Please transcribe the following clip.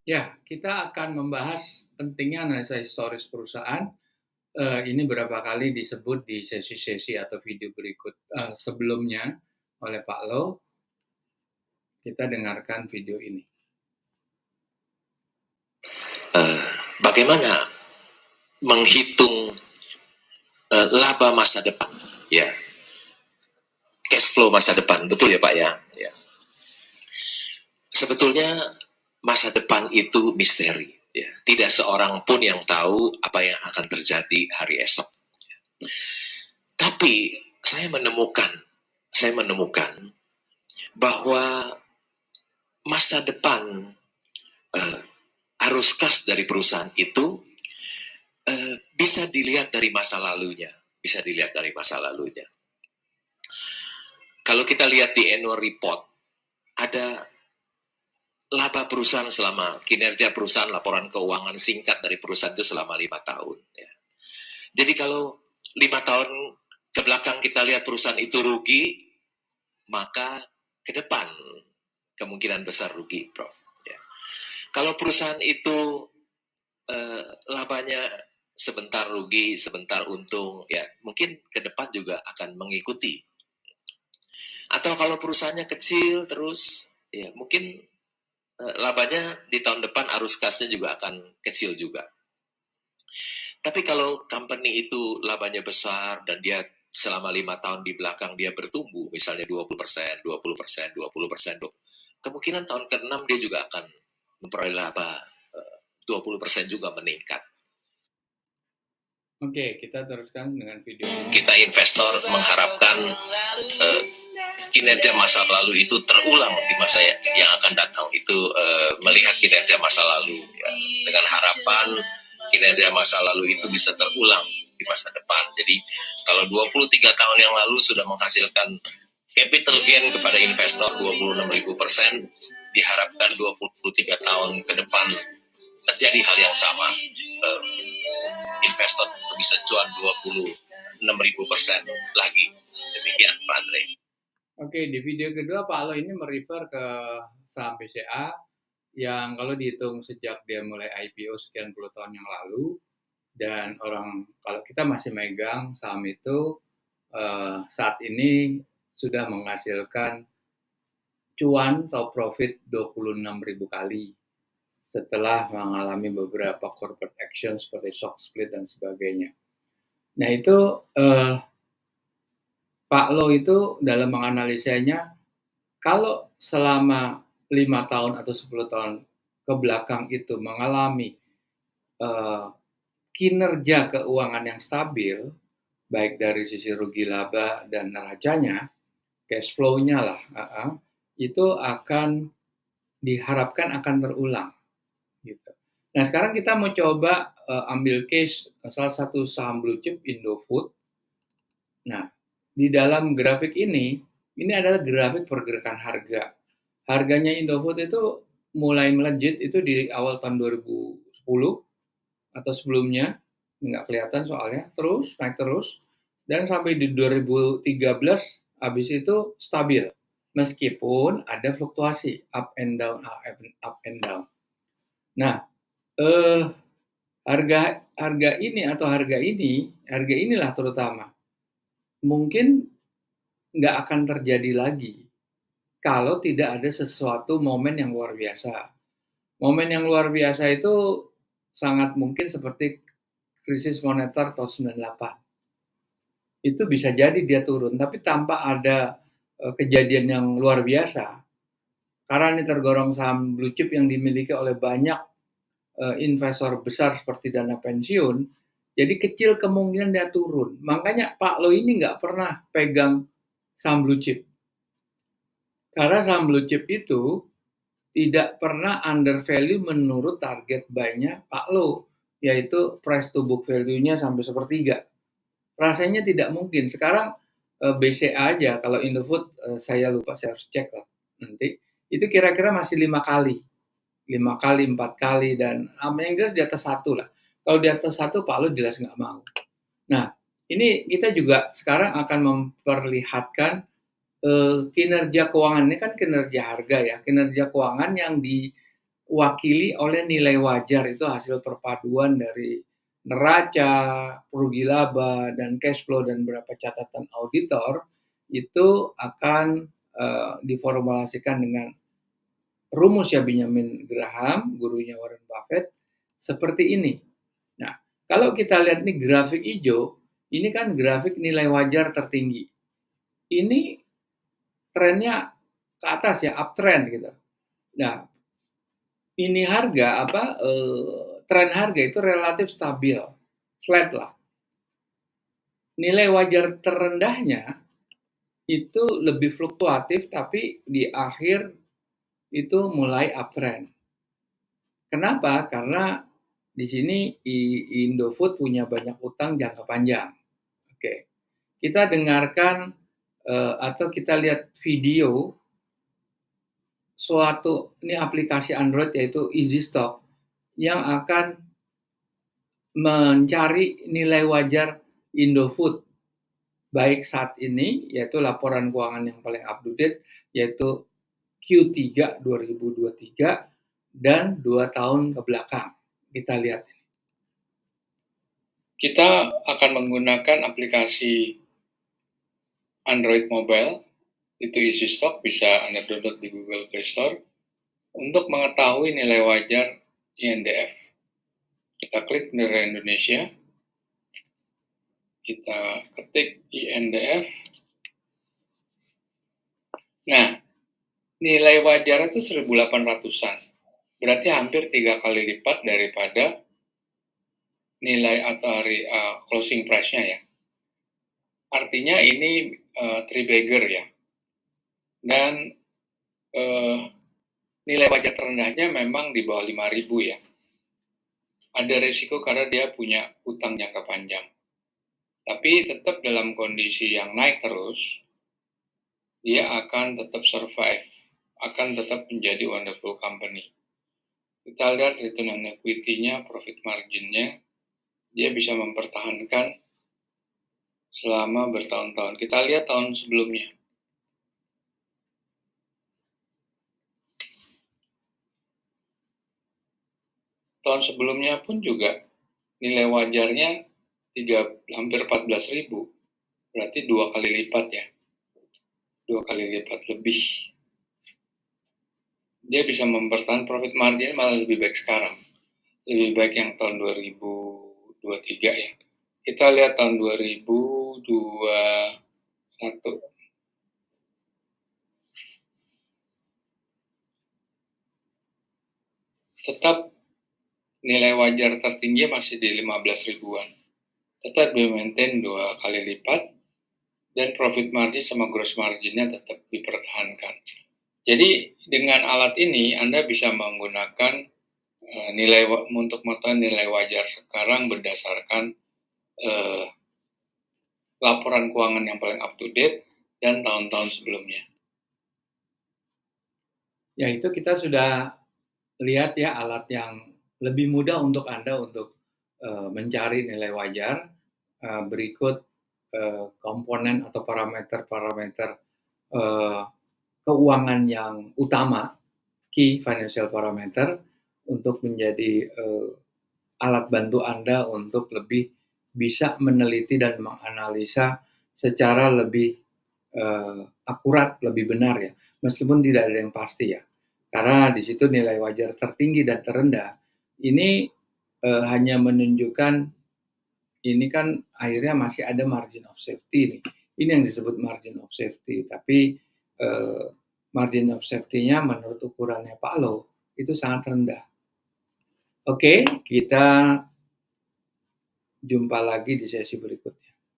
Ya, kita akan membahas pentingnya analisa historis perusahaan. Ini beberapa kali disebut di sesi-sesi atau video berikut sebelumnya oleh Pak Lo. Kita dengarkan video ini. Bagaimana menghitung laba masa depan, ya, cash flow masa depan, betul ya Pak ya? Ya. Sebetulnya masa depan itu misteri, ya. Tidak seorang pun yang tahu apa yang akan terjadi hari esok. Tapi saya menemukan bahwa masa depan arus kas dari perusahaan itu bisa dilihat dari masa lalunya, Kalau kita lihat di annual report, ada laba perusahaan selama kinerja perusahaan, laporan keuangan singkat dari perusahaan itu selama 5 tahun. Ya. Jadi kalau 5 tahun ke belakang kita lihat perusahaan itu rugi, maka ke depan kemungkinan besar rugi, Prof. Ya. Kalau perusahaan itu labanya sebentar rugi, sebentar untung, ya mungkin ke depan juga akan mengikuti. Atau kalau perusahaannya kecil terus, ya mungkin labanya di tahun depan arus kasnya juga akan kecil juga. Tapi kalau company itu labanya besar dan dia selama 5 tahun di belakang dia bertumbuh, misalnya 20%, 20%, 20%, kemungkinan tahun ke-6 dia juga akan memperoleh laba 20% juga meningkat. Oke, kita teruskan dengan video ini. Kita investor mengharapkan kinerja masa lalu itu terulang di masa yang akan datang. Itu melihat kinerja masa lalu ya, dengan harapan kinerja masa lalu itu bisa terulang di masa depan. Jadi kalau 23 tahun yang lalu sudah menghasilkan capital gain kepada investor 26.000%, diharapkan 23 tahun ke depan terjadi hal yang sama. Investor bisa cuan 26.000% lagi. Demikian Pak Andre. Oke, di video kedua Pak Lo ini merefer ke saham BCA yang kalau dihitung sejak dia mulai IPO sekian puluh tahun yang lalu, dan kalau kita masih megang saham itu saat ini sudah menghasilkan cuan atau profit 26.000 kali setelah mengalami beberapa corporate action seperti stock split dan sebagainya. Nah itu Pak Lo itu dalam menganalisanya, kalau selama 5 tahun atau 10 tahun ke belakang itu mengalami kinerja keuangan yang stabil, baik dari sisi rugi laba dan neracanya, cash flow-nya lah, itu akan diharapkan akan terulang. Gitu. Nah sekarang kita mau coba ambil case salah satu saham blue chip Indofood. Nah di dalam grafik ini adalah grafik pergerakan harga. Harganya Indofood itu mulai melejit itu di awal tahun 2010 atau sebelumnya, nggak kelihatan soalnya, terus naik terus, dan sampai di 2013 habis itu stabil, meskipun ada fluktuasi up and down, up and down. Nah, harga inilah terutama mungkin nggak akan terjadi lagi kalau tidak ada sesuatu momen yang luar biasa. Momen yang luar biasa itu sangat mungkin seperti krisis moneter tahun 98. Itu bisa jadi dia turun, tapi tanpa ada kejadian yang luar biasa. Karena ini tergolong saham blue chip yang dimiliki oleh banyak investor besar seperti dana pensiun, jadi kecil kemungkinan dia turun. Makanya Pak Lo ini nggak pernah pegang saham blue chip. Karena saham blue chip itu tidak pernah under value menurut target buy-nya Pak Lo, yaitu price to book value-nya sampai sepertiga. Rasanya tidak mungkin. Sekarang BCA aja, kalau Indofood saya lupa, saya harus cek lah nanti. Itu kira-kira masih 5 kali. 5 kali, 4 kali, dan yang jelas di atas 1 lah. Kalau di atas 1, Pak Lo jelas nggak mau. Nah, ini kita juga sekarang akan memperlihatkan kinerja keuangan. Ini kan kinerja harga ya, kinerja keuangan yang diwakili oleh nilai wajar, itu hasil perpaduan dari neraca, rugi laba, dan cash flow dan beberapa catatan auditor, itu akan diformulasikan dengan rumusnya Benjamin Graham, gurunya Warren Buffett, seperti ini. Nah, kalau kita lihat nih grafik hijau, ini kan grafik nilai wajar tertinggi. Ini trennya ke atas ya, uptrend gitu. Nah, ini harga tren harga itu relatif stabil, flat lah. Nilai wajar terendahnya itu lebih fluktuatif, tapi di akhir itu mulai uptrend. Kenapa? Karena di sini Indofood punya banyak utang jangka panjang. Oke, kita dengarkan atau kita lihat video suatu ini aplikasi Android yaitu Easy Stock yang akan mencari nilai wajar Indofood baik saat ini, yaitu laporan keuangan yang paling up to date, yaitu Q3 2023 dan 2 tahun ke belakang. Kita lihat. Kita akan menggunakan aplikasi Android mobile, itu Easy Stock, bisa Anda download di Google Play Store, untuk mengetahui nilai wajar INDF. Kita klik nilai Indonesia, kita ketik INDF. Nah, nilai wajar itu 1.800-an. Berarti hampir 3 kali lipat daripada nilai atau hari closing price-nya ya. Artinya ini three-bagger ya. Dan nilai wajar terendahnya memang di bawah 5.000 ya. Ada risiko karena dia punya utang jangka panjang. Tapi tetap dalam kondisi yang naik terus, dia akan tetap survive, akan tetap menjadi wonderful company. Kita lihat return on equity-nya, profit margin-nya, dia bisa mempertahankan selama bertahun-tahun. Kita lihat tahun sebelumnya. Tahun sebelumnya pun juga nilai wajarnya hampir 14.000. Berarti 2 kali lipat ya. 2 kali lipat lebih. Dia bisa mempertahankan profit margin malah lebih baik sekarang. Lebih baik yang tahun 2023 ya. Kita lihat tahun 2021. Tetap nilai wajar tertinggi masih di 15 ribuan. Tetap di-maintain 2 kali lipat, dan profit margin sama gross marginnya tetap dipertahankan. Jadi dengan alat ini Anda bisa menggunakan nilai untuk mengetahui nilai wajar sekarang berdasarkan laporan keuangan yang paling up to date dan tahun-tahun sebelumnya. Ya, itu kita sudah lihat ya alat yang lebih mudah untuk Anda untuk mencari nilai wajar. Berikut komponen atau parameter-parameter keuangan yang utama, key financial parameter, untuk menjadi alat bantu Anda untuk lebih bisa meneliti dan menganalisa secara lebih akurat, lebih benar ya. Meskipun tidak ada yang pasti ya. Karena di situ nilai wajar tertinggi dan terendah ini hanya menunjukkan ini kan akhirnya masih ada margin of safety nih. Ini yang disebut margin of safety. Tapi margin of safety-nya menurut ukurannya Pak Lo itu sangat rendah. Oke, kita jumpa lagi di sesi berikutnya.